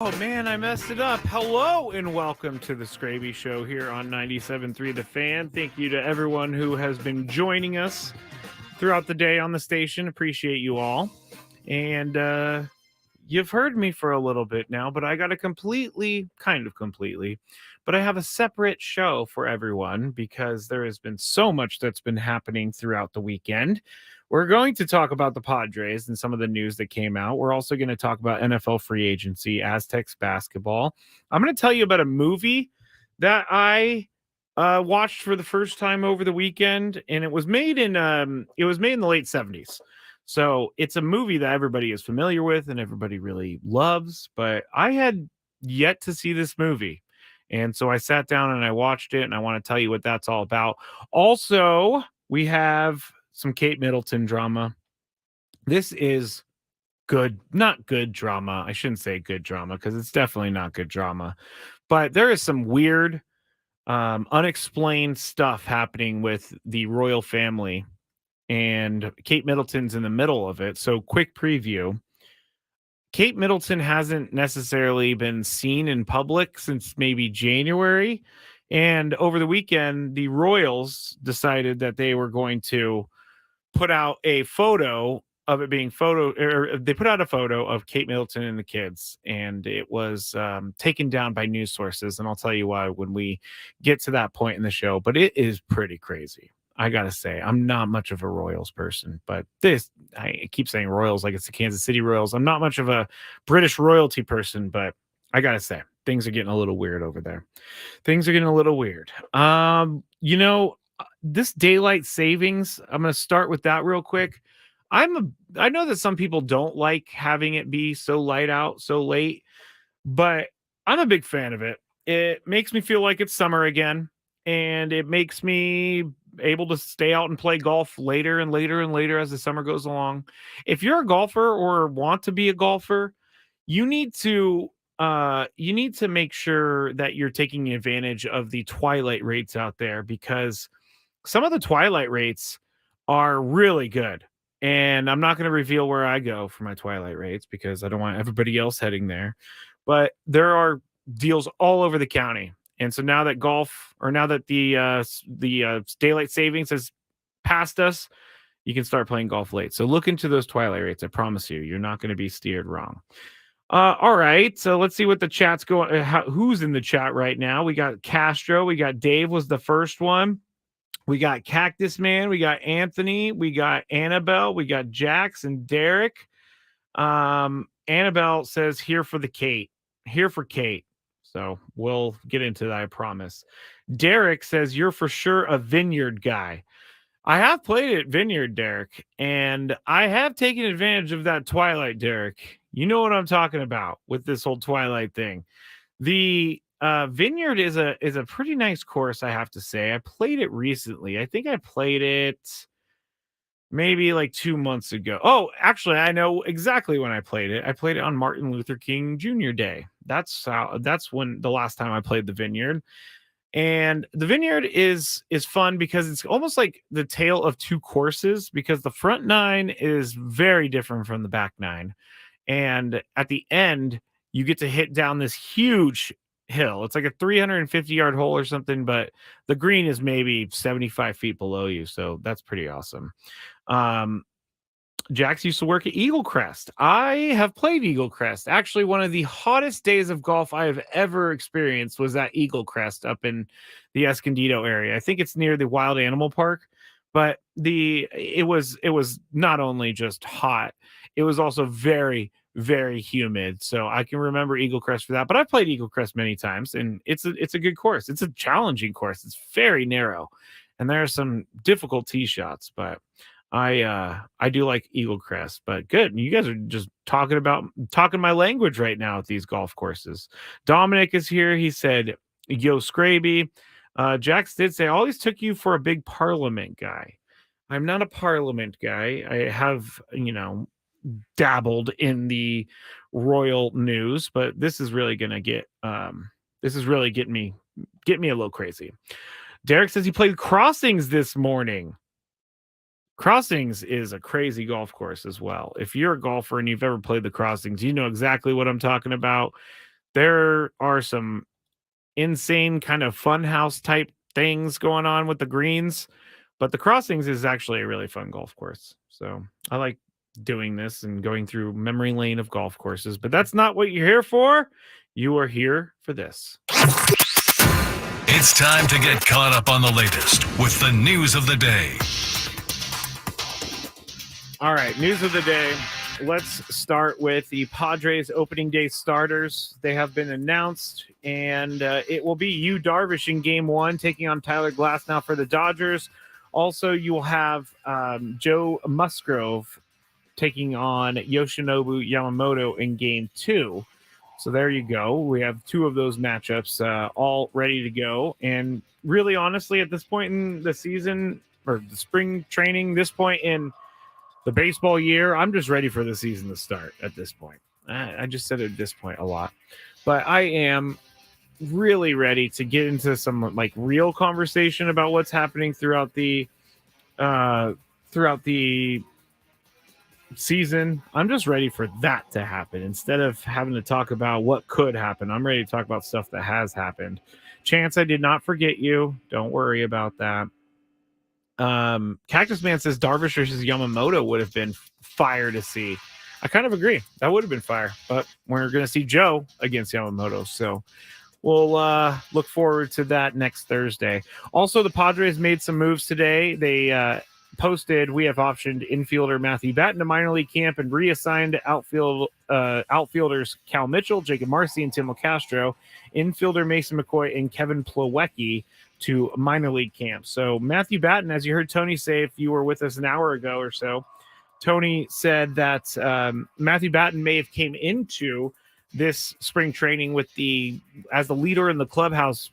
Oh man, I messed it up. Hello and welcome to the Skraby Show here on 97.3 The Fan. Thank you to everyone who has been joining us throughout the day on the station. Appreciate you all. And you've heard me for a little bit now, but I got a completely, but I have a separate show for everyone because there has been so much that's been happening throughout the weekend. We're going to talk about the Padres and some of the news that came out. We're also going to talk about NFL free agency, Aztecs basketball. I'm going to tell you about a movie that I watched for the first time over the weekend, and it was made in the late 70s. So it's a movie that everybody is familiar with and everybody really loves, but I had yet to see this movie. And so I sat down and I watched it, and I want to tell you what that's all about. Also, we have some Kate Middleton drama. This is good, not good drama. I shouldn't say good drama because it's definitely not good drama. But there is some weird, unexplained stuff happening with the royal family, and Kate Middleton's in the middle of it. So, quick preview. Kate Middleton hasn't necessarily been seen in public since maybe January. And over the weekend, the Royals decided that they were going to put out a photo of it being they put out a photo of Kate Middleton and the kids, and it was taken down by news sources. And I'll tell you why when we get to that point in the show, but it is pretty crazy. I gotta say, I'm not much of a Royals person, but I keep saying Royals like it's the Kansas City Royals. I'm not much of a British royalty person, but I gotta say, things are getting a little weird over there. Things are getting a little weird. This daylight savings, I'm going to start with that real quick. I know that some people don't like having it be so light out so late, but I'm a big fan of it. It makes me feel like it's summer again, and it makes me able to stay out and play golf later and later and later as the summer goes along. If you're a golfer or want to be a golfer, you need to make sure that you're taking advantage of the twilight rates out there, because some of the twilight rates are really good. And I'm not going to reveal where I go for my twilight rates because I don't want everybody else heading there. But there are deals all over the county. And so now that the daylight savings has passed us, you can start playing golf late. So look into those twilight rates. I promise you, you're not going to be steered wrong. All right, so let's see what the chat's going. Who's in the chat right now? We got Castro. We got Dave was the first one. We got Cactus Man. We got Anthony. We got Annabelle. We got Jax and Derek. Annabelle says, here for the Kate. Here for Kate. So we'll get into that, I promise. Derek says, you're for sure a Vineyard guy. I have played at Vineyard, Derek, and I have taken advantage of that Twilight, Derek. You know what I'm talking about with this whole Twilight thing. The Vineyard is a pretty nice course, I have to say. I played it recently. I think I played it maybe like 2 months ago. Oh, actually, I know exactly when I played it. I played it on Martin Luther King Jr. Day. That's when the last time I played the Vineyard. And the Vineyard is fun because it's almost like the tale of two courses, because the front nine is very different from the back nine. And at the end, you get to hit down this huge hill. It's like a 350-yard hole or something, but the green is maybe 75 feet below you. So that's pretty awesome. Jax used to work at Eagle Crest. I have played Eagle Crest. Actually, one of the hottest days of golf I have ever experienced was at Eagle Crest up in the Escondido area. I think it's near the Wild Animal Park, but it was not only just hot, it was also very, very humid. So I can remember Eagle Crest for that. But I've played Eagle Crest many times, and it's a good course. It's a challenging course. It's very narrow, and there are some difficult tee shots, but I do like Eagle Crest. But good, you guys are just talking my language right now at these golf courses. Dominic is here. He said, "Yo, Skraby." Jax did say, "I always took you for a big Parliament guy." I'm not a Parliament guy. I have, dabbled in the royal news, but this is really gonna get me a little crazy. Derek says he played Crossings this morning. Crossings is a crazy golf course as well. If you're a golfer and you've ever played the Crossings, you know exactly what I'm talking about. there are some insane kind of funhouse type things going on with the greens, but the Crossings is actually a really fun golf course. So I like doing this and going through memory lane of golf courses, but that's not what you're here for. You are here for this. It's time to get caught up on the latest with the news of the day. All right, news of the day. Let's start with the Padres opening day starters. They have been announced, and it will be Yu Darvish in game one, taking on Tyler Glasnow for the Dodgers. Also, you will have Joe Musgrove taking on Yoshinobu Yamamoto in game two. So there you go. We have two of those matchups all ready to go. And really, honestly, at this point in the season, or the spring training, this point in the baseball year, I'm just ready for the season to start at this point. I just said at this point a lot. But I am really ready to get into some like real conversation about what's happening throughout the season. I'm just ready for that to happen instead of having to talk about what could happen. I'm ready to talk about stuff that has happened. Chance, I did not forget you. Don't worry about that. Cactus Man says Darvish versus Yamamoto would have been fire to see. I kind of agree. That would have been fire, but we're going to see Joe against Yamamoto. So we'll look forward to that next Thursday. Also, the Padres made some moves today. They posted, we have optioned infielder Matthew Batten to minor league camp and reassigned outfielders Cal Mitchell, Jacob Marcy, and Tim LeCastro, infielder Mason McCoy, and Kevin Plawecki to minor league camp. So Matthew Batten, as you heard Tony say, if you were with us an hour ago or so, Tony said that Matthew Batten may have came into this spring training as the leader in the clubhouse,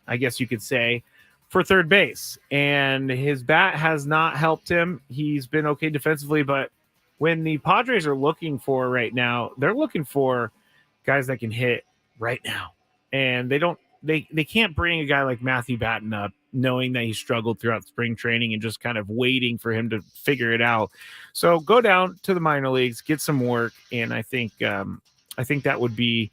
I guess you could say, for third base. And his bat has not helped him. He's been okay defensively, but when the Padres are looking for right now, they're looking for guys that can hit right now. And they can't bring a guy like Matthew Batten up knowing that he struggled throughout spring training and just kind of waiting for him to figure it out. So go down to the minor leagues, get some work, and I think that would be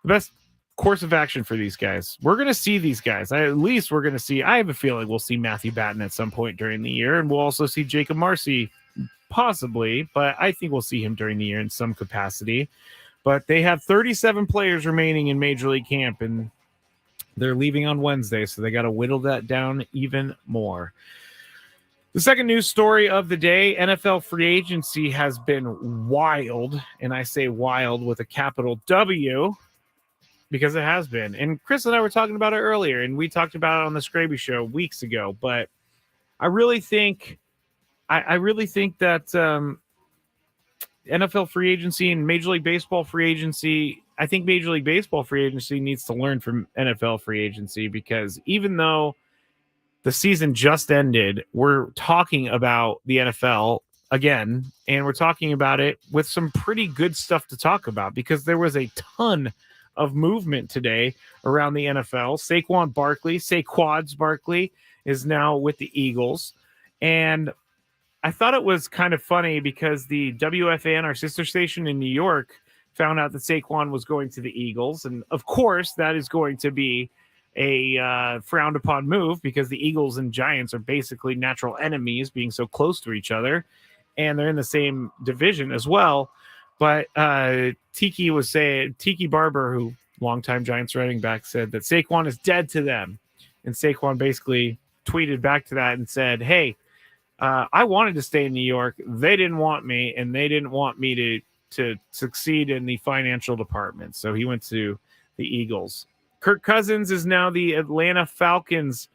the best course of action for these guys. We're going to see these guys. I have a feeling we'll see Matthew Batten at some point during the year, and we'll also see Jacob Marcy possibly, but I think we'll see him during the year in some capacity. But they have 37 players remaining in Major League Camp, and they're leaving on Wednesday, so they got to whittle that down even more. The second news story of the day, NFL free agency has been wild, and I say wild with a capital W because it has been. And Chris and I were talking about it earlier, and we talked about it on the Skraby Show weeks ago, but I really think that NFL free agency and Major League Baseball free agency, I think Major League Baseball free agency needs to learn from NFL free agency, because even though the season just ended, we're talking about the NFL again, and we're talking about it with some pretty good stuff to talk about, because there was a ton of movement today around the NFL. Saquon Barkley is now with the Eagles, and I thought it was kind of funny because the WFAN, our sister station in New York, found out that Saquon was going to the Eagles. And of course, that is going to be a frowned upon move, because the Eagles and Giants are basically natural enemies, being so close to each other. And they're in the same division as well. But Tiki Barber, who longtime Giants running back, said that Saquon is dead to them. And Saquon basically tweeted back to that and said, hey, I wanted to stay in New York. They didn't want me, and they didn't want me to succeed in the financial department. So he went to the Eagles. Kirk Cousins is now the Atlanta Falcons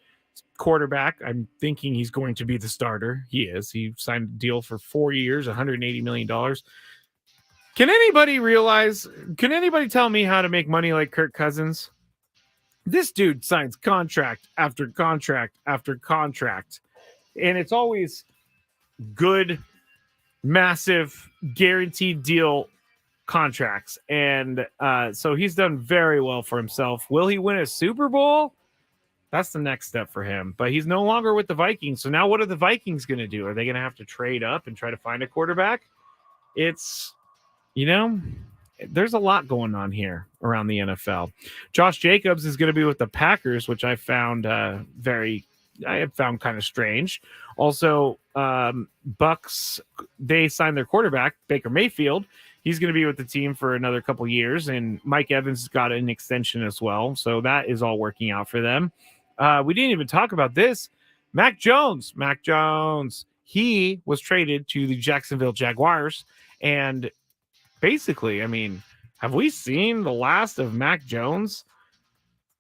quarterback. I'm thinking he's going to be the starter. He is. He signed a deal for 4 years, $180 million. Can anybody tell me how to make money like Kirk Cousins? This dude signs contract after contract after contract. And it's always good, massive, guaranteed deal contracts. And so he's done very well for himself. Will he win a Super Bowl? That's the next step for him. But he's no longer with the Vikings. So now what are the Vikings going to do? Are they going to have to trade up and try to find a quarterback? It's, there's a lot going on here around the NFL. Josh Jacobs is going to be with the Packers, which I found I had found kind of strange. Also, Bucks, they signed their quarterback, Baker Mayfield. He's going to be with the team for another couple years, and Mike Evans got an extension as well. So that is all working out for them. We didn't even talk about this. Mac Jones, he was traded to the Jacksonville Jaguars. And basically, I mean, have we seen the last of Mac Jones?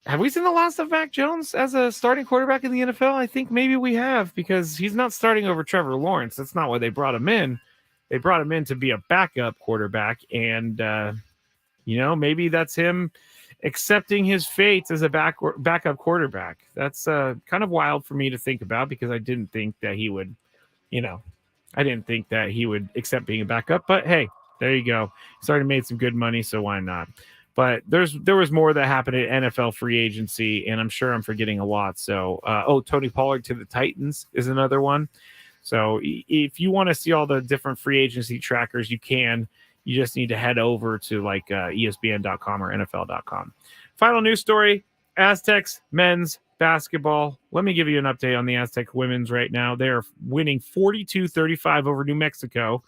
Have we seen the last of Mac Jones as a starting quarterback in the NFL? I think maybe we have, because he's not starting over Trevor Lawrence. That's not why they brought him in. They brought him in to be a backup quarterback. And, maybe that's him accepting his fate as a backup quarterback. That's kind of wild for me to think about, because I didn't think that he would, accept being a backup. But hey, there you go. He's already made some good money, so why not? But there was more that happened at NFL free agency, and I'm sure I'm forgetting a lot. So, Tony Pollard to the Titans is another one. So if you want to see all the different free agency trackers, you can. You just need to head over to like ESPN.com or NFL.com. Final news story, Aztecs men's basketball. Let me give you an update on the Aztec women's right now. They are winning 42-35 over New Mexico.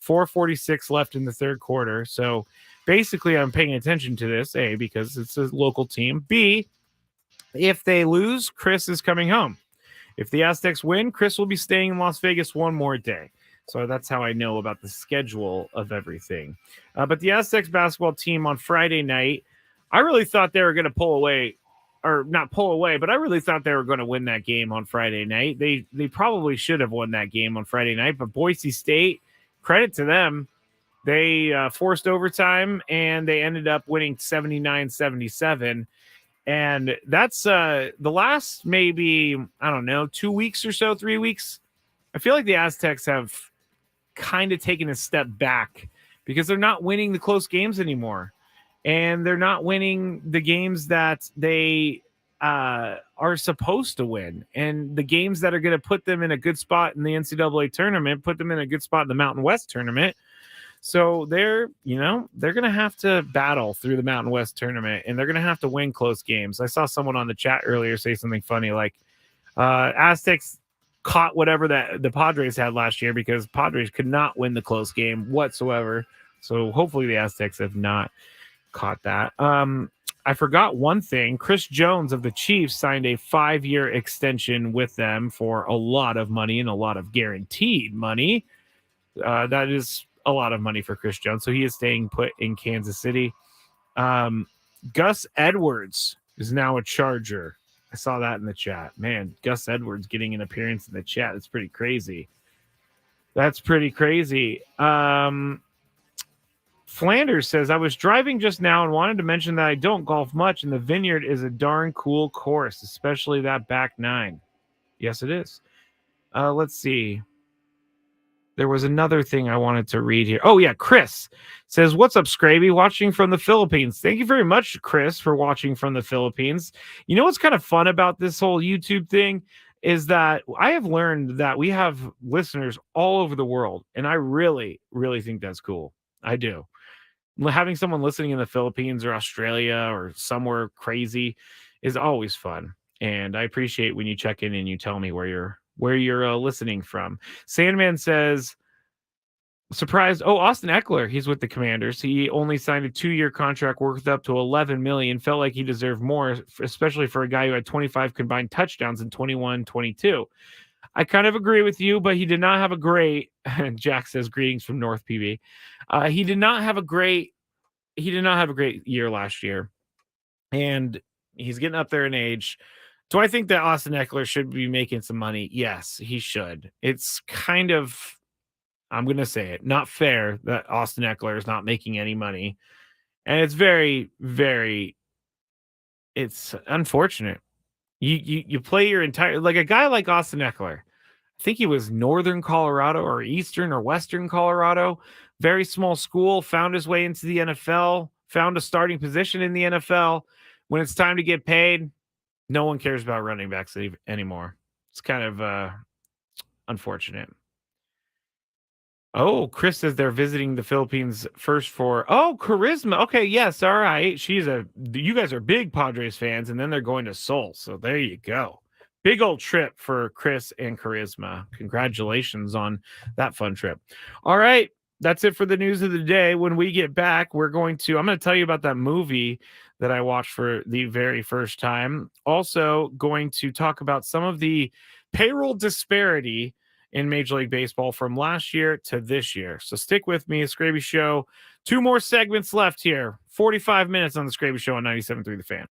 4:46 left in the third quarter. So basically, I'm paying attention to this, A, because it's a local team. B, if they lose, Chris is coming home. If the Aztecs win, Chris will be staying in Las Vegas one more day. So that's how I know about the schedule of everything. But the Aztecs basketball team on Friday night, I really thought they were going to pull away, or not pull away, but I really thought they were going to win that game on Friday night. They probably should have won that game on Friday night, but Boise State, credit to them, they forced overtime, and they ended up winning 79-77. And that's the last maybe, 2 weeks or so, 3 weeks. I feel like the Aztecs have kind of taken a step back, because they're not winning the close games anymore. And they're not winning the games that they are supposed to win. And the games that are going to put them in a good spot in the NCAA tournament, put them in a good spot in the Mountain West tournament. So they're going to have to battle through the Mountain West tournament, and they're going to have to win close games. I saw someone on the chat earlier say something funny, like Aztecs caught whatever that the Padres had last year, because Padres could not win the close game whatsoever. So hopefully the Aztecs have not caught that. I forgot one thing. Chris Jones of the Chiefs signed a 5-year extension with them for a lot of money, and a lot of guaranteed money. That is a lot of money for Chris Jones. So he is staying put in Kansas City. Gus Edwards is now a Charger. I saw that in the chat. Man, Gus Edwards getting an appearance in the chat. That's pretty crazy. Flanders says, I was driving just now and wanted to mention that I don't golf much, and the Vineyard is a darn cool course, especially that back nine. Yes, it is. Let's see. There was another thing I wanted to read here. Oh, yeah. Chris says, what's up, Skraby? Watching from the Philippines. Thank you very much, Chris, for watching from the Philippines. You know what's kind of fun about this whole YouTube thing is that I have learned that we have listeners all over the world, and I really, really think that's cool. I do. Having someone listening in the Philippines or Australia or somewhere crazy is always fun. And I appreciate when you check in and you tell me where you're listening from. Sandman says, surprised. Oh, Austin Eckler, he's with the Commanders. He only signed a 2-year contract worth up to $11 million. Felt like he deserved more, especially for a guy who had 25 combined touchdowns in 21-22. I kind of agree with you, but he did not have a great. Jack says, greetings from North PB. He did not have a great year last year, and he's getting up there in age. Do I think that Austin Eckler should be making some money? Yes, he should. It's kind of, I'm going to say it, not fair that Austin Eckler is not making any money. And it's very, very, it's unfortunate. You play your entire, like a guy like Austin Eckler, I think he was Northern Colorado or Eastern or Western Colorado, very small school, found his way into the NFL, found a starting position in the NFL. When it's time to get paid, no one cares about running backs anymore. It's kind of unfortunate. Oh, Chris says they're visiting the Philippines first for Charisma. Okay, yes, all right. You guys are big Padres fans, and then they're going to Seoul. So there you go. Big old trip for Chris and Charisma. Congratulations on that fun trip. All right. That's it for the news of the day. When we get back, I'm going to tell you about that movie that I watched for the very first time. Also, going to talk about some of the payroll disparity in Major League Baseball from last year to this year. So stick with me, Skraby Show. 2 more segments left here. 45 minutes on the Skraby Show on 97.3 The Fan.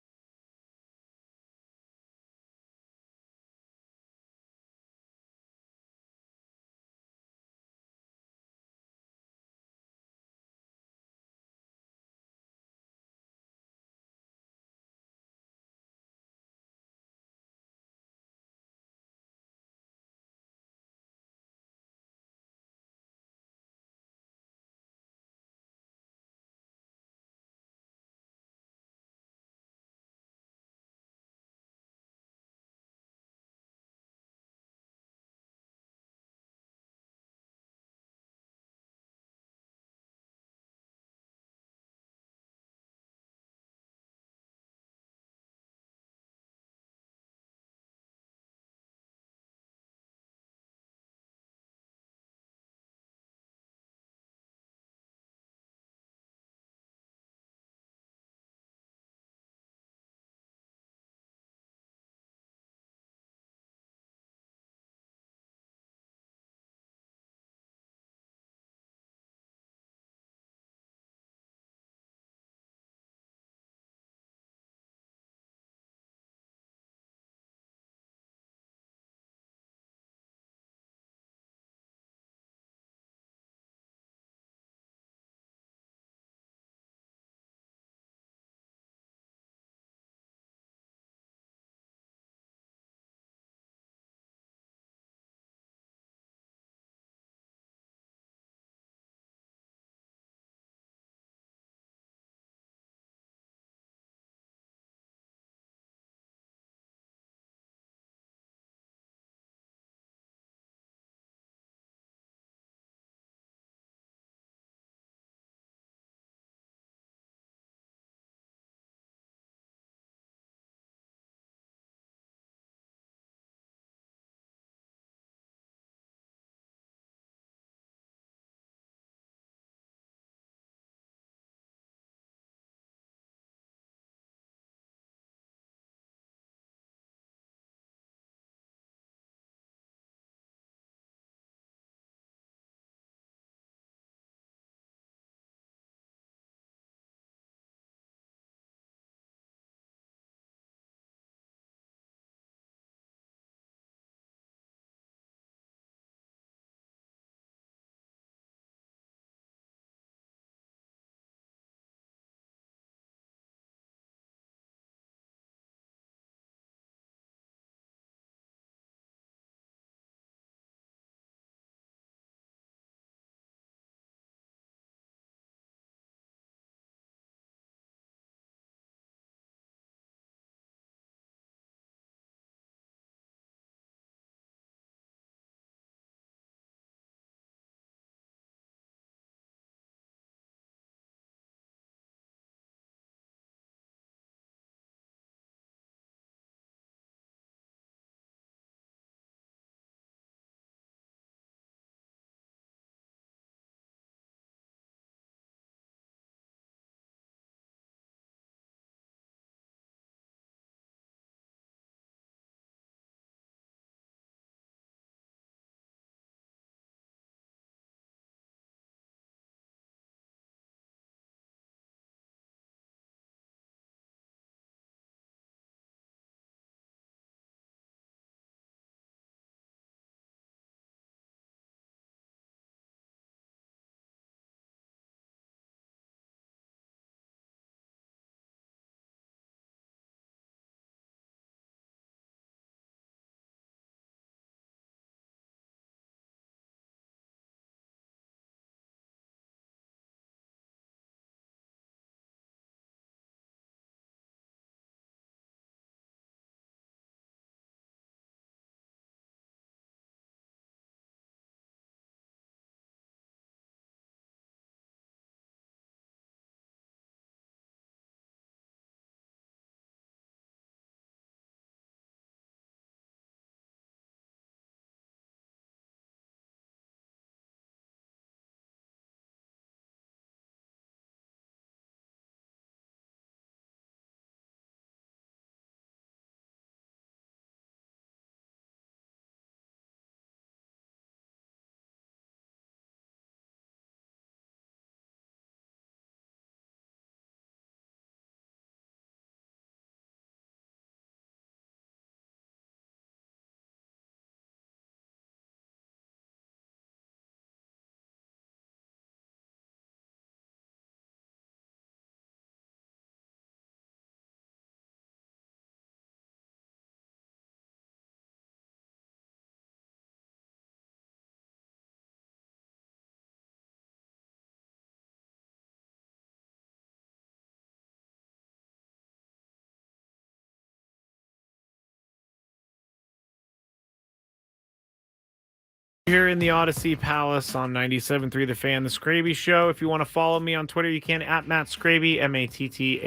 Here in the Odyssey Palace on 97.3 The Fan, The Skraby Show. If you want to follow me on Twitter, you can at Matt Skraby, MattsSkrab,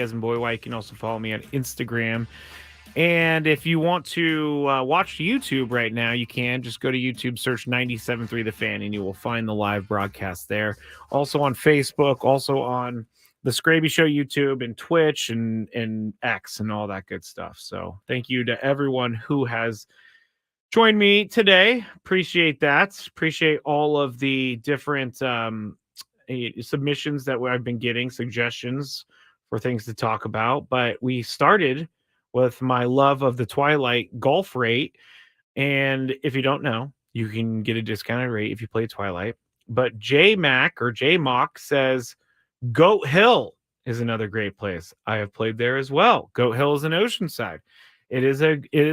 as in boy white. You can also follow me on Instagram. And if you want to watch YouTube right now, you can just go to YouTube, search 97.3 The Fan, and you will find the live broadcast there. Also on Facebook, also on the Skraby Show YouTube and Twitch and X and all that good stuff. So thank you to everyone who has joined me today. Appreciate that. Appreciate all of the different submissions that I've been getting, suggestions for things to talk about. But we started with my love of the Twilight golf rate. And if you don't know, you can get a discounted rate if you play Twilight. But J Mac or J Mock says Goat Hill is another great place. I have played there as well. Goat Hill is in Oceanside. It is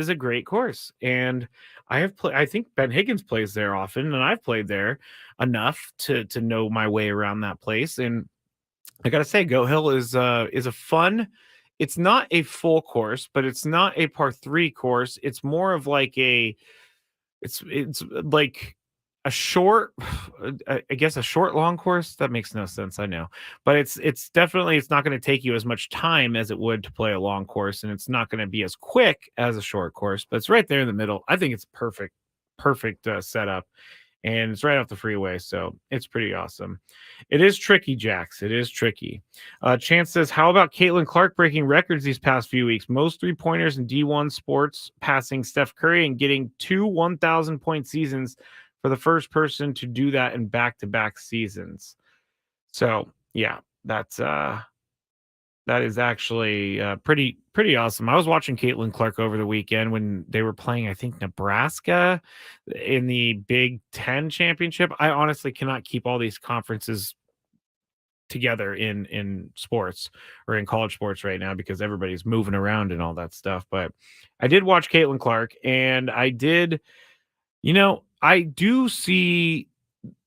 a great course, and I have played. I think Ben Higgins plays there often, and I've played there enough to know my way around that place. And I gotta say, Goat Hill is a fun. It's not a full course, but it's not a par three course. It's more of like it's like a short, I guess a short long course. That makes no sense. I know, but it's definitely it's not going to take you as much time as it would to play a long course, and it's not going to be as quick as a short course. But it's right there in the middle. I think it's perfect setup, and it's right off the freeway, so it's pretty awesome. It is tricky, Jax. It is tricky. Chance says, "How about Caitlin Clark breaking records these past few weeks? Most 3-pointers in D1 sports, passing Steph Curry and getting 2 1,000-point seasons for the first person to do that in back-to-back seasons." So yeah, that is actually pretty awesome. I was watching Caitlin Clark over the weekend when they were playing, I think, Nebraska in the Big Ten championship. I honestly cannot keep all these conferences together in sports or in college sports right now because everybody's moving around and all that stuff. But I did watch Caitlin Clark, and I did, I do see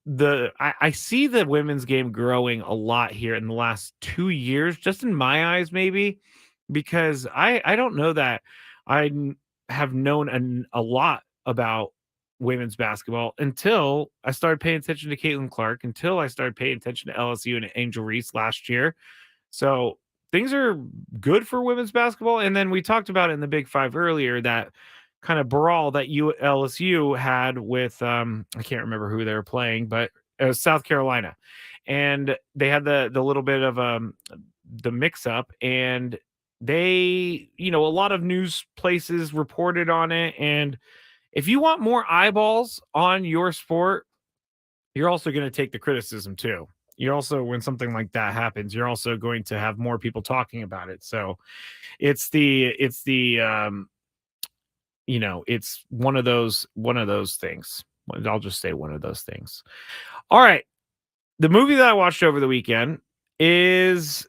I see the women's game growing a lot here in the last 2 years, just in my eyes, maybe because I don't know that have known a lot about women's basketball until I started paying attention to Caitlin Clark, until I started paying attention to LSU and Angel Reese last year. So things are good for women's basketball. And then we talked about it in the Big Five earlier, that kind of brawl that LSU had with I can't remember who they were playing, but it was South Carolina, and they had the little bit of the mix up, and they, a lot of news places reported on it. And if you want more eyeballs on your sport, you're also going to take the criticism too. You're also, when something like that happens, you're also going to have more people talking about it. So it's one of those things. I'll just say one of those things. All right. The movie that I watched over the weekend is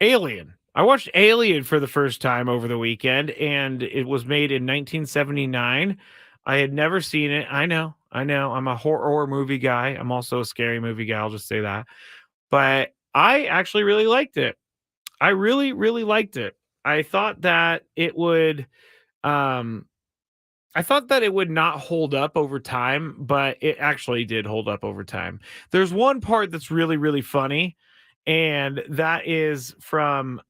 Alien. I watched Alien for the first time over the weekend, and it was made in 1979. I had never seen it. I know. I'm a horror movie guy. I'm also a scary movie guy. I'll just say that. But I actually really liked it. I really, really liked it. I thought that it would not hold up over time, but it actually did hold up over time. There's one part that's really, really funny, and that is the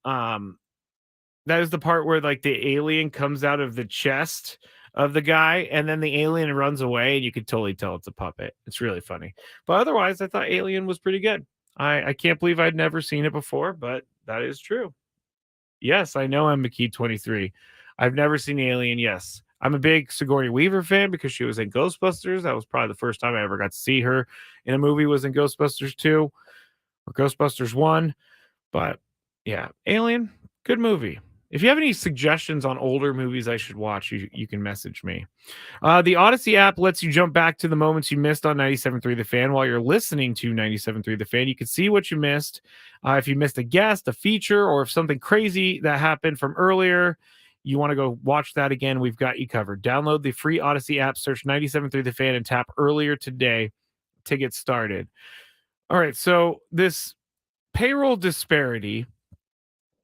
part where like the alien comes out of the chest of the guy, and then the alien runs away, and you could totally tell it's a puppet. It's really funny. But otherwise, I thought Alien was pretty good. I can't believe I'd never seen it before, but that is true. Yes, I know I'm McKee 23. I've never seen Alien. Yes. I'm a big Sigourney Weaver fan because she was in Ghostbusters. That was probably the first time I ever got to see her in a movie, was in Ghostbusters 2 or Ghostbusters 1. But yeah, Alien, good movie. If you have any suggestions on older movies I should watch, you can message me. The Odyssey app lets you jump back to the moments you missed on 97.3 The Fan while you're listening to 97.3 The Fan. You can see what you missed. If you missed a guest, a feature, or if something crazy that happened from earlier, you want to go watch that again, we've got you covered. Download the free Odyssey app, search 97.3 The Fan, and tap earlier today to get started. All right, so this payroll disparity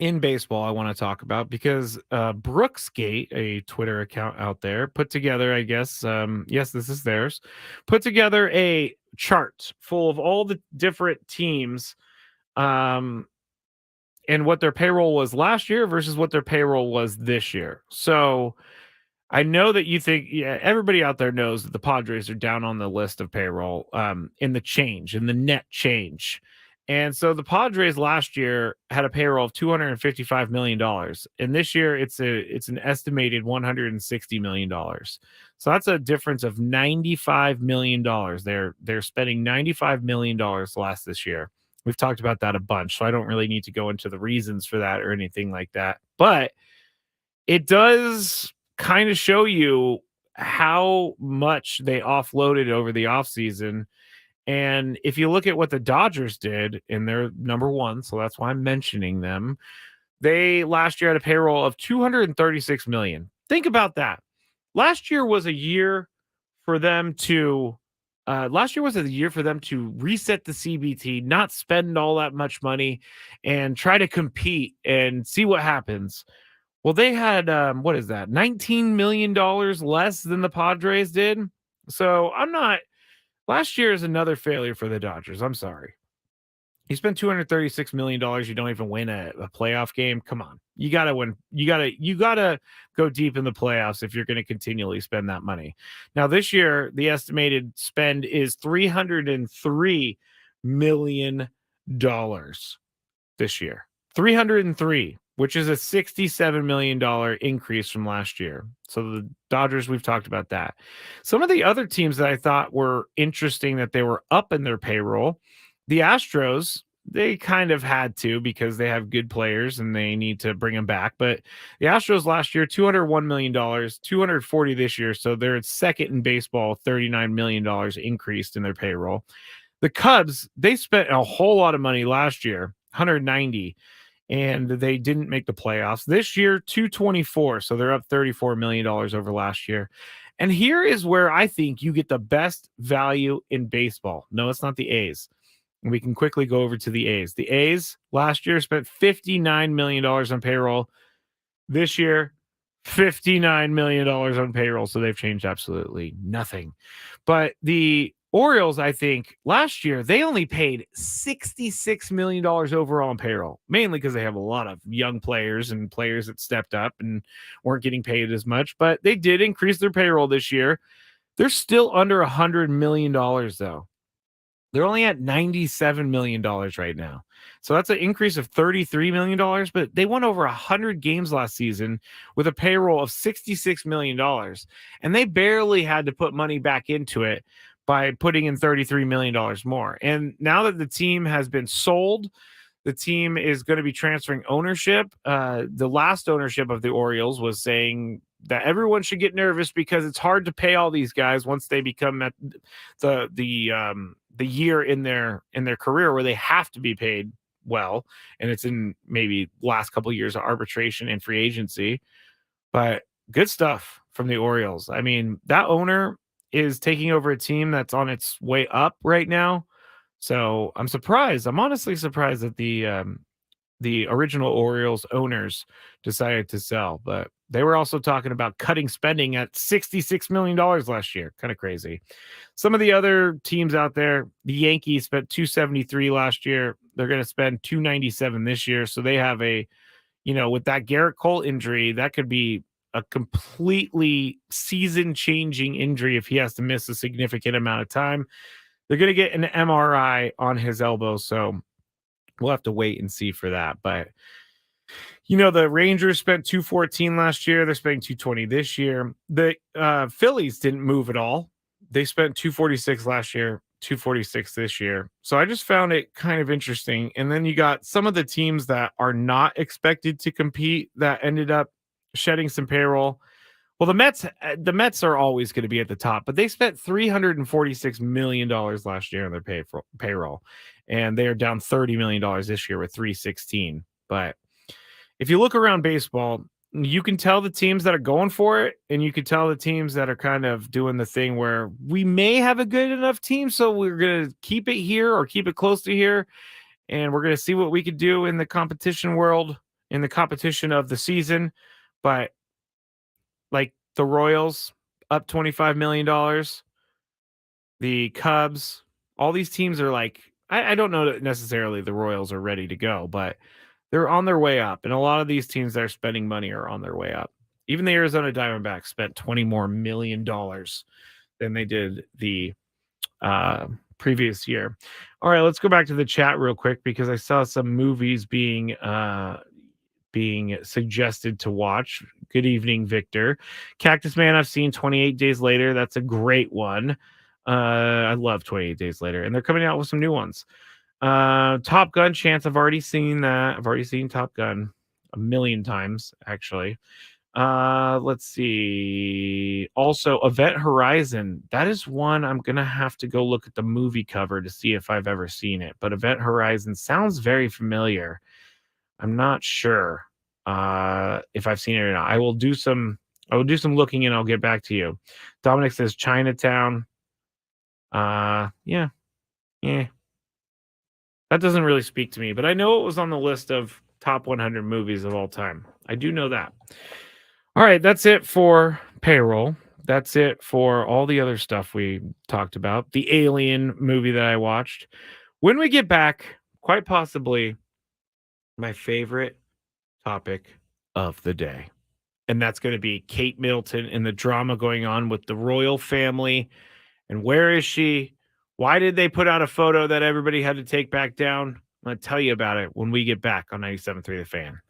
in baseball I want to talk about because Brooksgate, a Twitter account out there, put together, I guess, yes, this is theirs, put together a chart full of all the different teams um, and what their payroll was last year versus what their payroll was this year. So I know that you think, yeah, everybody out there knows that the Padres are down on the list of payroll in the net change. And so the Padres last year had a payroll of $255 million. And this year it's an estimated $160 million. So that's a difference of $95 million. They're spending $95 million less this year. We've talked about that a bunch, so I don't really need to go into the reasons for that or anything like that. But it does kind of show you how much they offloaded over the offseason. And if you look at what the Dodgers did, and they're number one, so that's why I'm mentioning them. They last year had a payroll of $236 million. Think about that. Last year was a year for them to reset the CBT, not spend all that much money, and try to compete and see what happens. Well, they had what is that? $19 million less than the Padres did. So I'm not. Last year is another failure for the Dodgers. I'm sorry. You spent $236 million. You don't even win a playoff game. Come on. You gotta win. You gotta go deep in the playoffs if you're going to continually spend that money. Now, this year, the estimated spend is $303 million this year. 303, which is a $67 million increase from last year. So the Dodgers, we've talked about that. Some of the other teams that I thought were interesting that they were up in their payroll, the Astros, they kind of had to because they have good players and they need to bring them back. But the Astros last year, $201 million, 240 this year. So they're second in baseball, $39 million increased in their payroll. The Cubs, they spent a whole lot of money last year, 190, and they didn't make the playoffs. This year, 224, so they're up $34 million over last year. And here is where I think you get the best value in baseball. No, it's not the A's. We can quickly go over to the A's. The A's last year spent $59 million on payroll. This year, $59 million on payroll, so they've changed absolutely nothing. But the Orioles, I think, last year, they only paid $66 million overall on payroll, mainly because they have a lot of young players and players that stepped up and weren't getting paid as much. But they did increase their payroll this year. They're still under $100 million, though. They're only at $97 million right now. So that's an increase of $33 million, but they won over 100 games last season with a payroll of $66 million. And they barely had to put money back into it by putting in $33 million more. And now that the team has been sold, the team is going to be transferring ownership. The last ownership of the Orioles was saying that everyone should get nervous because it's hard to pay all these guys once they become at the year in their career where they have to be paid well, and it's in maybe last couple of years of arbitration and free agency. But good stuff from the Orioles. I mean, that owner is taking over a team that's on its way up right now. So I'm surprised. I'm honestly surprised that the original Orioles owners decided to sell, but they were also talking about cutting spending at $66 million last year. Kind of crazy. Some of the other teams out there, the Yankees spent $273 last year. They're going to spend $297 this year. So they have with that Garrett Cole injury, that could be a completely season-changing injury if he has to miss a significant amount of time. They're going to get an MRI on his elbow, so we'll have to wait and see for that. But the Rangers spent $214 last year. They're spending $220 this year. The Phillies didn't move at all. They spent $246 last year, $246 this year. So I just found it kind of interesting. And then you got some of the teams that are not expected to compete that ended up shedding some payroll. Well, the Mets are always going to be at the top, but they spent $346 million last year on their payroll, and they are down $30 million this year with $316. But if you look around baseball, you can tell the teams that are going for it, and you can tell the teams that are kind of doing the thing where we may have a good enough team, so we're going to keep it here or keep it close to here, and we're going to see what we could do in the competition world. in the competition of the season, but like the Royals up $25 million, the Cubs, all these teams are like, I don't know that necessarily the Royals are ready to go, but they're on their way up. And a lot of these teams that are spending money are on their way up. Even the Arizona Diamondbacks spent $20 million more than they did the previous year. All right, let's go back to the chat real quick because I saw some movies being suggested to watch. Good evening, Victor. Cactus Man, I've seen 28 Days Later. That's a great one. I love 28 Days Later, and they're coming out with some new ones. Top Gun, Chance, I've already seen that. I've already seen Top Gun a million times, actually. Let's see. Also, Event Horizon. That is one I'm gonna have to go look at the movie cover to see if I've ever seen it. But Event Horizon sounds very familiar. I'm not sure if I've seen it or not. I will do some looking and I'll get back to you. Dominic says Chinatown. Yeah, yeah. That doesn't really speak to me, but I know it was on the list of top 100 movies of all time. I do know that. All right, that's it for payroll. That's it for all the other stuff we talked about. The Alien movie that I watched. When we get back, quite possibly my favorite topic of the day. And that's going to be Kate Middleton and the drama going on with the royal family. And where is she? Why did they put out a photo that everybody had to take back down? I'm going to tell you about it when we get back on 97.3 The Fan.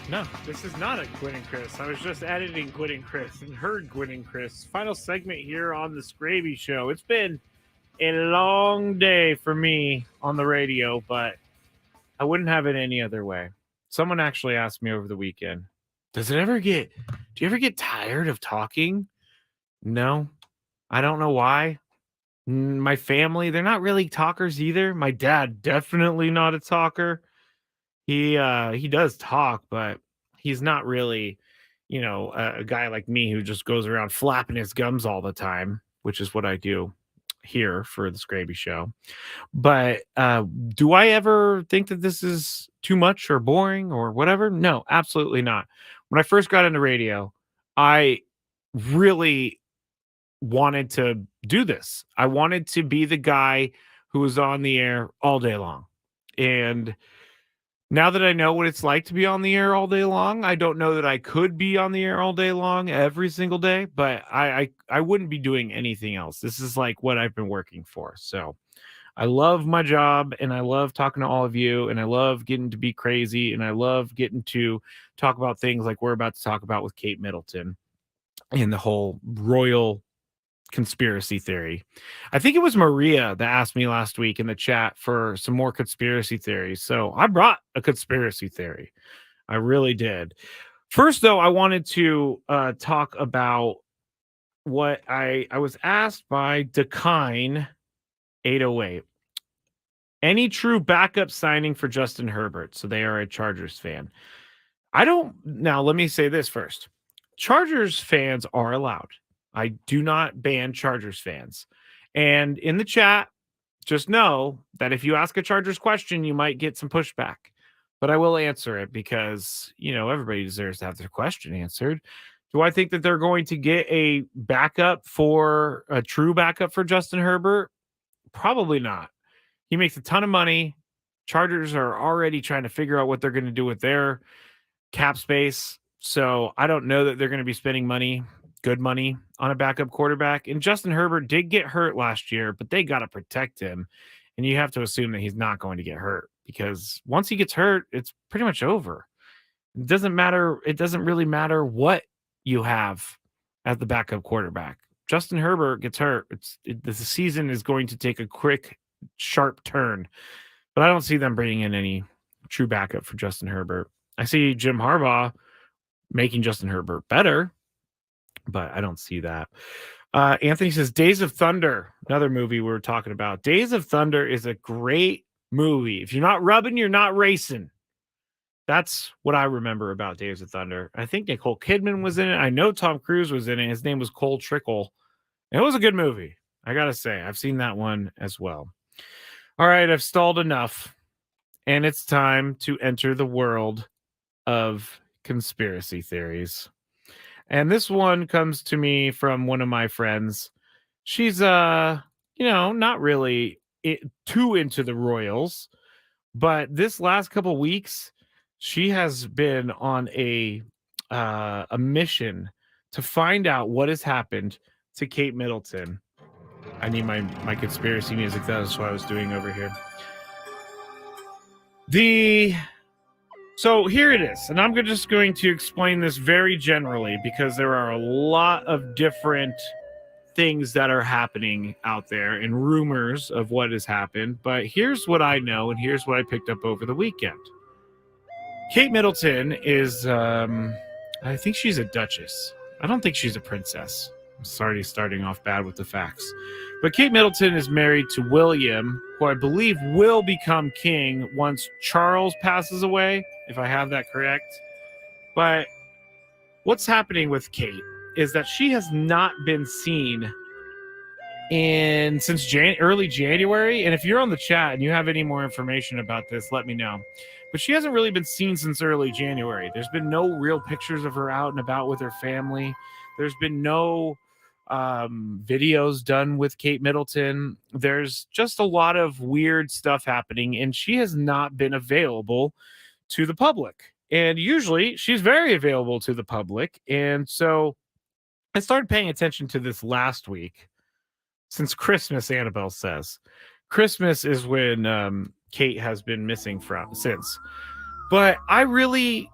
No, this is not a Gwen and Chris. I was just editing Gwen and Chris and heard Gwen and Chris. Final segment here on the Skraby Show. It's been a long day for me on the radio, but I wouldn't have it any other way. Someone actually asked me over the weekend, do you ever get tired of talking? No, I don't know why. My family, they're not really talkers either. My dad, definitely not a talker. He does talk, but he's not really, a guy like me who just goes around flapping his gums all the time, which is what I do here for the Skraby Show. But do I ever think that this is too much or boring or whatever? No, absolutely not. When I first got into radio, I really wanted to do this. I wanted to be the guy who was on the air all day long. And now that I know what it's like to be on the air all day long, I don't know that I could be on the air all day long every single day, but I wouldn't be doing anything else. This is like what I've been working for. So I love my job and I love talking to all of you and I love getting to be crazy and I love getting to talk about things like we're about to talk about with Kate Middleton and the whole royal conspiracy theory. I think it was Maria that asked me last week in the chat for some more conspiracy theories. So I brought a conspiracy theory. I really did. First, though, I wanted to talk about what I was asked by Decine 808. Any true backup signing for Justin Herbert? So they are a Chargers fan. Now, let me say this first. Chargers fans are allowed. I do not ban Chargers fans. And in the chat, just know that if you ask a Chargers question, you might get some pushback. But I will answer it because, everybody deserves to have their question answered. Do I think that they're going to get a true backup for Justin Herbert? Probably not. He makes a ton of money. Chargers are already trying to figure out what they're going to do with their cap space. So I don't know that they're going to be spending good money on a backup quarterback. And Justin Herbert did get hurt last year, but they got to protect him. And you have to assume that he's not going to get hurt because once he gets hurt, it's pretty much over. It doesn't matter. It doesn't really matter what you have as the backup quarterback. Justin Herbert gets hurt. The season is going to take a quick, sharp turn. But I don't see them bringing in any true backup for Justin Herbert. I see Jim Harbaugh making Justin Herbert better, but I don't see that. Anthony says Days of Thunder, another movie we were talking about. Days of Thunder is a great movie. If you're not rubbing, you're not racing. That's what I remember about Days of Thunder. I think Nicole Kidman was in it. I know Tom Cruise was in it. His name was Cole Trickle. It was a good movie. I got to say, I've seen that one as well. All right, I've stalled enough. And it's time to enter the world of conspiracy theories. And this one comes to me from one of my friends. She's not really too into the Royals, but this last couple weeks she has been on a mission to find out what has happened to Kate Middleton. I need my conspiracy music. That's what I was doing over here. So here it is, and I'm just going to explain this very generally because there are a lot of different things that are happening out there and rumors of what has happened. But here's what I know, and here's what I picked up over the weekend. Kate Middleton is, I think she's a duchess. I don't think she's a princess. I'm starting off bad with the facts. But Kate Middleton is married to William, who I believe will become king once Charles passes away, if I have that correct. But what's happening with Kate is that she has not been seen since early January. And if you're on the chat and you have any more information about this, let me know. But she hasn't really been seen since early January. There's been no real pictures of her out and about with her family. There's been no videos done with Kate Middleton. There's just a lot of weird stuff happening, and she has not been available to the public. And usually she's very available to the public. And so I started paying attention to this last week since Christmas, Annabelle says. Christmas is when Kate has been missing since. But I really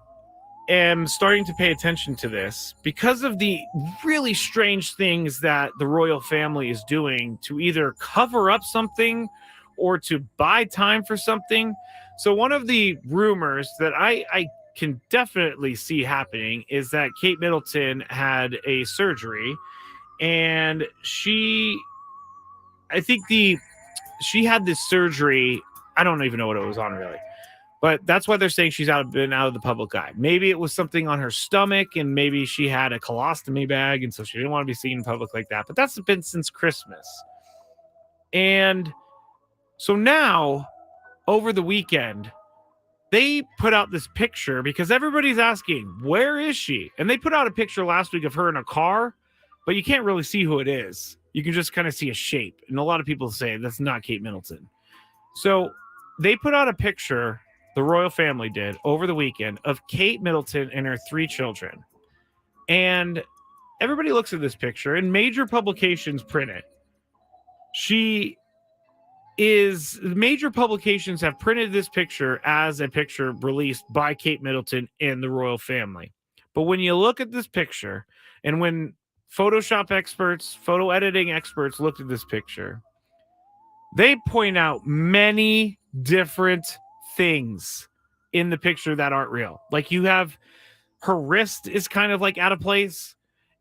am starting to pay attention to this because of the really strange things that the royal family is doing to either cover up something or to buy time for something. So, one of the rumors that I can definitely see happening is that Kate Middleton had a surgery, and I think she had this surgery. I don't even know what it was on really, but that's why they're saying she's been out of the public eye. Maybe it was something on her stomach, and maybe she had a colostomy bag, and so she didn't want to be seen in public like that. But that's been since Christmas. And so now, over the weekend, they put out this picture because everybody's asking, where is she? And they put out a picture last week of her in a car, but you can't really see who it is. You can just kind of see a shape. And a lot of people say that's not Kate Middleton. So they put out a picture, the royal family did, over the weekend of Kate Middleton and her 3 children. And everybody looks at this picture, and major publications print it. Major publications have printed this picture as a picture released by Kate Middleton and the royal family. But when you look at this picture, and when Photoshop experts, photo editing experts looked at this picture, they point out many different things in the picture that aren't real. Like, you have her wrist is kind of like out of place,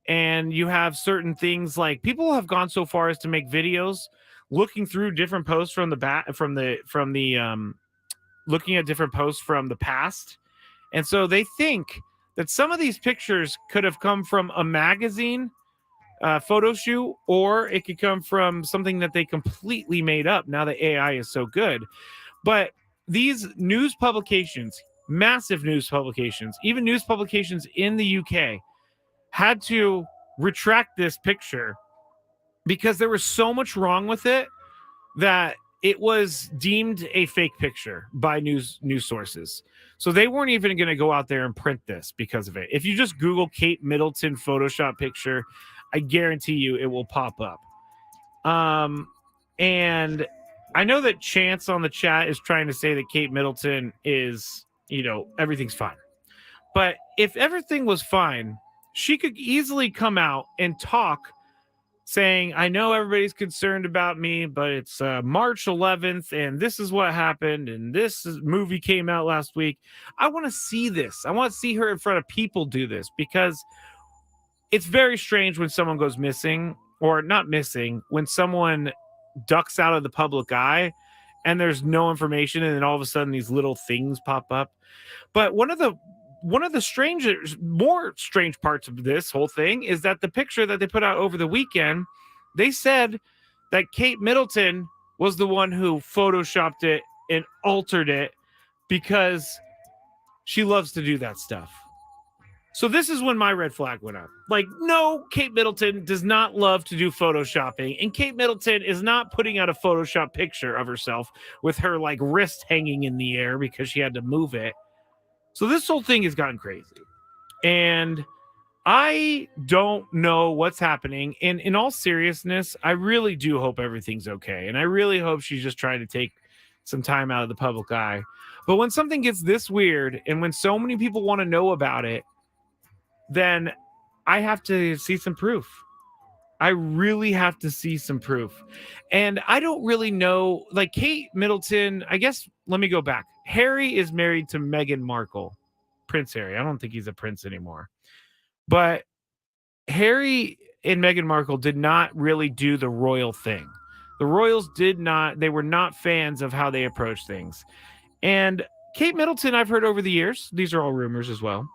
and you have certain things like people have gone so far as to make videos looking through different posts from the looking at different posts from the past. And so they think that some of these pictures could have come from a magazine photo shoot, or it could come from something that they completely made up now that AI is so good. But these news publications, massive news publications, even news publications in the UK, had to retract this picture because there was so much wrong with it that it was deemed a fake picture by news sources. So they weren't even going to go out there and print this because of it. If you just Google Kate Middleton Photoshop picture, I guarantee you it will pop up. And I know that Chance on the chat is trying to say that Kate Middleton is, everything's fine. But if everything was fine, she could easily come out and talk saying, I know everybody's concerned about me, but it's March 11th, and this is what happened, and movie came out last week. I want to see this. I want to see her in front of people do this, because it's very strange when someone goes missing, or not missing, when someone ducks out of the public eye and there's no information, and then all of a sudden these little things pop up. But one of the more strange parts of this whole thing is that the picture that they put out over the weekend, they said that Kate Middleton was the one who photoshopped it and altered it because she loves to do that stuff. So this is when my red flag went up. Like, no, Kate Middleton does not love to do photoshopping, and Kate Middleton is not putting out a Photoshop picture of herself with her like wrist hanging in the air because she had to move it. So this whole thing has gotten crazy, and I don't know what's happening. And in all seriousness, I really do hope everything's okay. And I really hope she's just trying to take some time out of the public eye. But when something gets this weird, and when so many people want to know about it, then I have to see some proof. I really have to see some proof. And I don't really know, like Kate Middleton, I guess, let me go back. Harry is married to Meghan Markle, Prince Harry. I don't think he's a prince anymore. But Harry and Meghan Markle did not really do the royal thing. The royals they were not fans of how they approach things. And Kate Middleton, I've heard over the years, these are all rumors as well.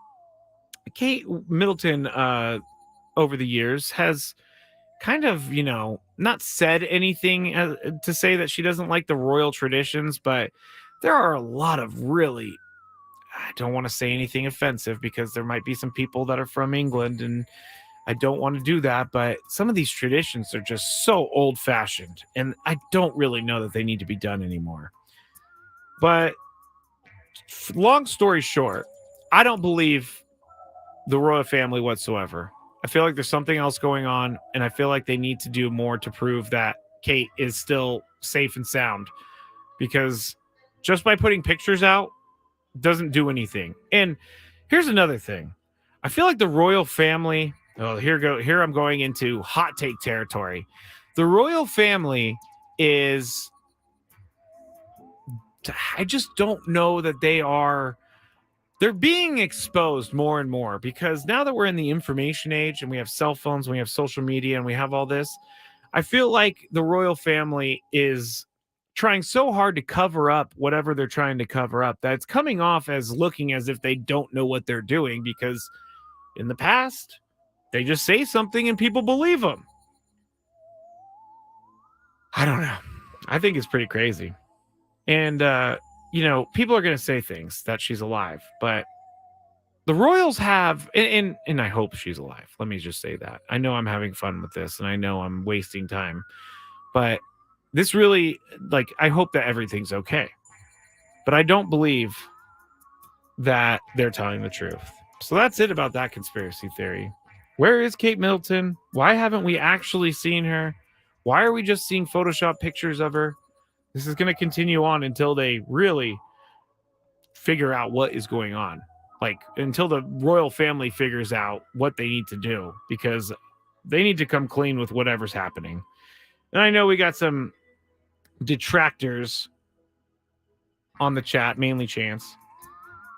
Kate Middleton, over the years, has kind of, not said anything to say that she doesn't like the royal traditions, but there are a lot of really, I don't want to say anything offensive because there might be some people that are from England, and I don't want to do that, but some of these traditions are just so old-fashioned, and I don't really know that they need to be done anymore. But long story short, I don't believe the royal family whatsoever. I feel like there's something else going on, and I feel like they need to do more to prove that Kate is still safe and sound, because just by putting pictures out doesn't do anything. And Here's another thing. I feel like the royal family. Oh, here I'm going into hot take territory. The royal family is. I just don't know that they're being exposed more and more, because now that we're in the information age and we have cell phones, and we have social media, and we have all this, I feel like the royal family is trying so hard to cover up whatever they're trying to cover up that it's coming off as looking as if they don't know what they're doing, because in the past, they just say something and people believe them. I don't know. I think it's pretty crazy. And, people are going to say things that she's alive, but the Royals have, and I hope she's alive. Let me just say that. I know I'm having fun with this and I know I'm wasting time, but this really, I hope that everything's okay. But I don't believe that they're telling the truth. So that's it about that conspiracy theory. Where is Kate Middleton? Why haven't we actually seen her? Why are we just seeing Photoshop pictures of her? This is going to continue on until they really figure out what is going on. Until the royal family figures out what they need to do, because they need to come clean with whatever's happening. And I know we got some detractors on the chat, mainly Chance.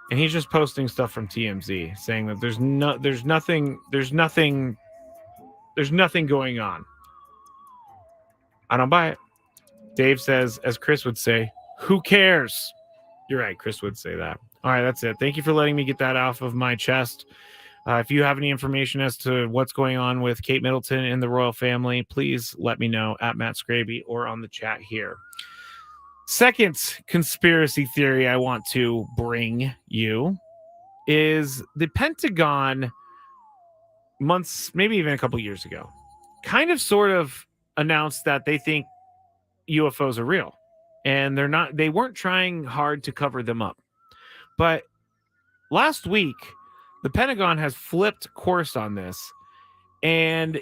And he's just posting stuff from TMZ saying that there's nothing going on. I don't buy it. Dave says, as Chris would say, who cares? You're right. Chris would say that. All right, that's it. Thank you for letting me get that off of my chest. If you have any information as to what's going on with Kate Middleton and the royal family, please let me know at Matt Skraby or on the chat here. Second conspiracy theory I want to bring you is the Pentagon months, maybe even a couple years ago, kind of sort of announced that they think UFOs are real, and they weren't trying hard to cover them up. But last week, the Pentagon has flipped course on this, and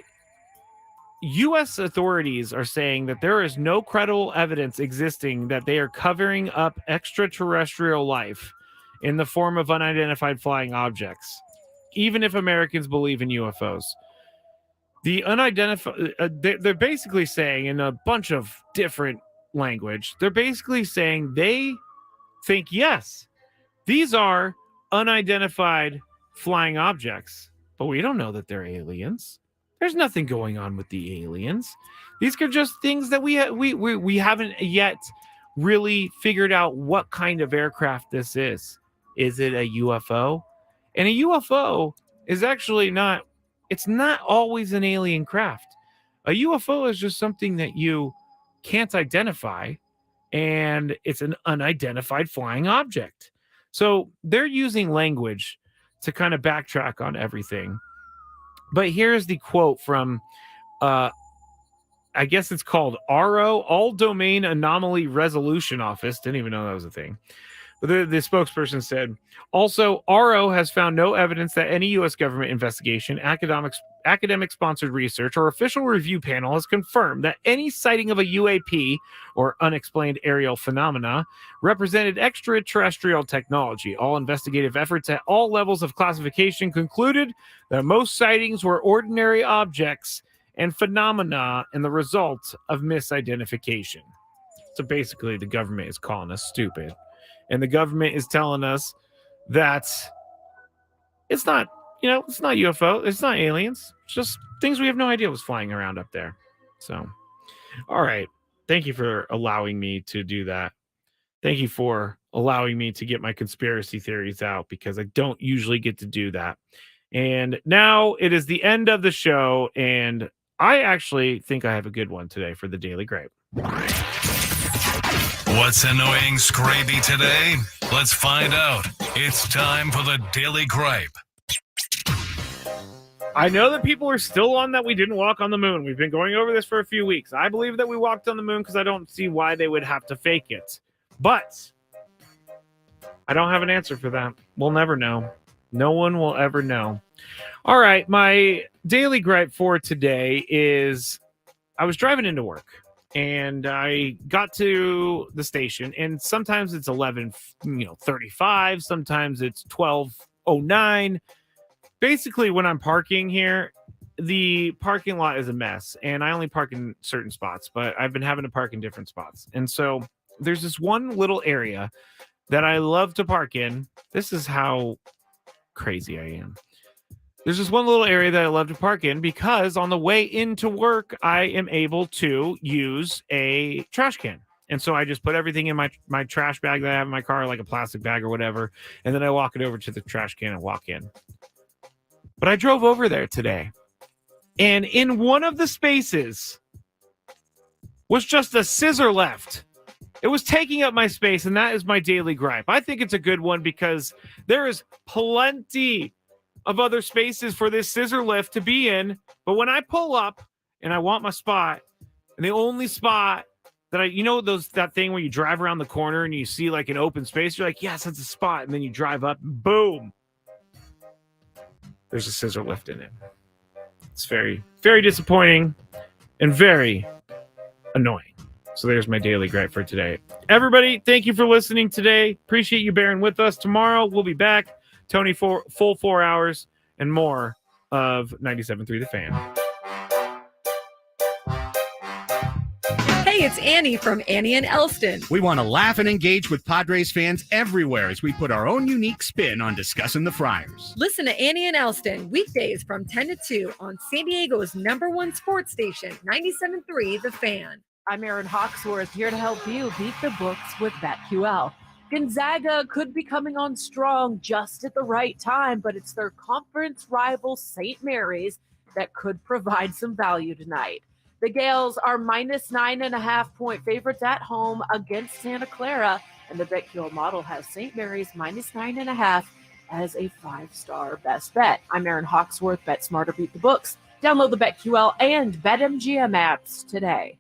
U.S. authorities are saying that there is no credible evidence existing that they are covering up extraterrestrial life in the form of unidentified flying objects, even if Americans believe in UFOs. The unidentified, they're basically saying in a bunch of different language, they're basically saying they think, yes, these are unidentified flying objects, but we don't know that they're aliens. There's nothing going on with the aliens. These are just things that we haven't yet really figured out what kind of aircraft this is. Is it a UFO? And a UFO is actually not, it's not always an alien craft. A UFO is just something that you can't identify, and it's an unidentified flying object. So they're using language to kind of backtrack on everything. But here's the quote from, I guess it's called ARO, All Domain Anomaly Resolution Office. Didn't even know that was a thing. But the spokesperson said, also, RO has found no evidence that any U.S. government investigation, academic-sponsored research, or official review panel has confirmed that any sighting of a UAP, or unexplained aerial phenomena, represented extraterrestrial technology. All investigative efforts at all levels of classification concluded that most sightings were ordinary objects and phenomena and the result of misidentification. So basically, the government is calling us stupid. And the government is telling us that it's not, it's not UFO. It's not aliens. It's just things we have no idea was flying around up there. So, all right. Thank you for allowing me to do that. Thank you for allowing me to get my conspiracy theories out, because I don't usually get to do that. And now it is the end of the show. And I actually think I have a good one today for the Daily Gripe. What's annoying Skraby today? Let's find out. It's time for the Daily Gripe. I know that people are still on that we didn't walk on the moon. We've been going over this for a few weeks. I believe that we walked on the moon because I don't see why they would have to fake it. But I don't have an answer for that. We'll never know. No one will ever know. All right. My Daily Gripe for today is I was driving into work. And I got to the station, and sometimes it's 11:35, sometimes it's 12 09. Basically, when I'm parking here, the parking lot is a mess, and I only park in certain spots, but I've been having to park in different spots. And so there's this one little area that I love to park in. This is how crazy I am. There's this one little area that I love to park in because on the way into work, I am able to use a trash can. And so I just put everything in my trash bag that I have in my car, like a plastic bag or whatever. And then I walk it over to the trash can and walk in. But I drove over there today. And in one of the spaces was just a scissor left. It was taking up my space, and that is my daily gripe. I think it's a good one because there is plenty of other spaces for this scissor lift to be in. But when I pull up and I want my spot, and the only spot that that thing where you drive around the corner and you see like an open space, you're like, yes, that's a spot. And then you drive up, boom, there's a scissor lift in it. It's very, very disappointing and very annoying. So there's my daily gripe for today. Everybody, thank you for listening today. Appreciate you bearing with us. Tomorrow we'll be back. Tony for full 4 hours and more of 97.3 The Fan. Hey, it's Annie from Annie and Elston. We want to laugh and engage with Padres fans everywhere as we put our own unique spin on discussing the Friars. Listen to Annie and Elston weekdays from 10 to 2 on San Diego's #1 sports station, 97.3 The Fan. I'm Erin Hawksworth, here to help you beat the books with BetQL. Gonzaga could be coming on strong just at the right time, but it's their conference rival St. Mary's that could provide some value tonight. The Gales are -9.5 point favorites at home against Santa Clara, and the BetQL model has St. Mary's -9.5 as a 5-star best bet. I'm Erin Hawksworth. Bet smarter, beat the books. Download the BetQL and BetMGM apps today.